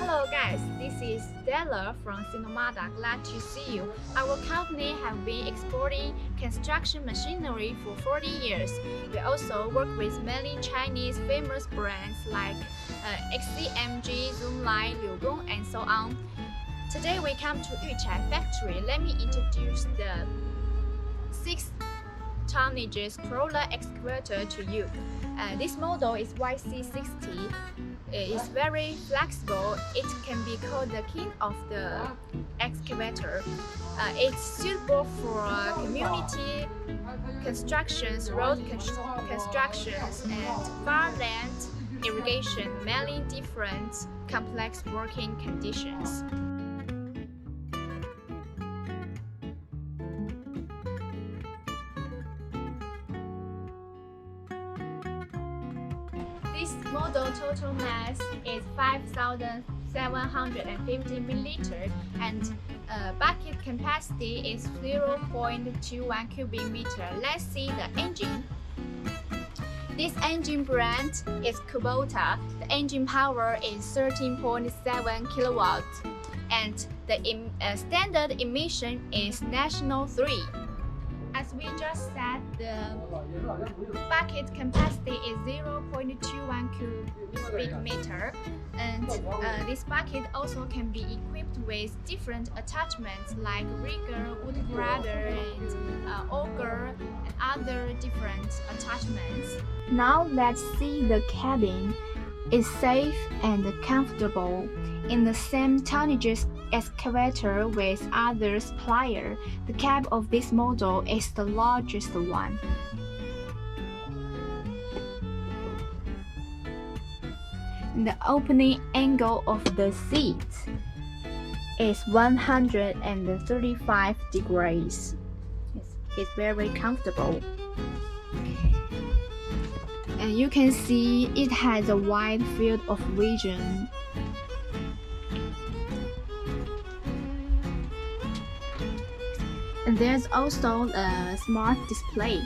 Hello guys, this is Stella from SINOMADA. Glad to see you. Our company has been exporting construction machinery for 40 years. We also work with many Chinese famous brands like XCMG, ZOOMLION, LIUGONG, and so on. Today we come to YUCHAI factory. Let me introduce the 6 tonnages crawler excavator to you. This model is YC60. It is very flexible. It can be called the king of the excavator. It's suitable for community constructions, road constructions, and farmland irrigation, mainly different complex working conditions. This model total mass is 5,750 milliliters and bucket capacity is 0.21 cubic meter. Let's see the engine. This engine brand is KUBOTA. The engine power is 13.7 kilowatts and the standard emission is National 3. As we just said, the bucket capacity is 0.21 cubic meter, and this bucket also can be equipped with different attachments like rigger, wood grabber, and auger, and other different attachments. Now let's see the cabin. It's safe and comfortable. In the same tonnages excavator with other suppliers, the cab of this model is the largest one. The opening angle of the seat is 135 degrees. It's very comfortable. And you can see it has a wide field of vision. And there's also a smart display.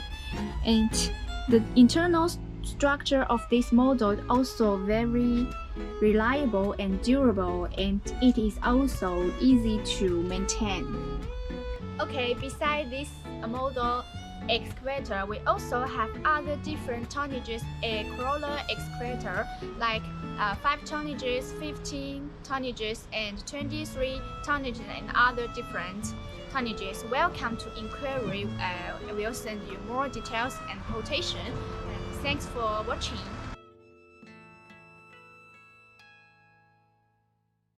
And the internal structure of this model is also very reliable and durable, and it is also easy to maintain. Okay, besides this model excavator, we also have other different tonnages crawler excavator like 5 tonnages, 15 tonnages, and 23 tonnages, and other different tonnages. Welcome to inquiry. We'll send you more details and quotation. Thanks for watching.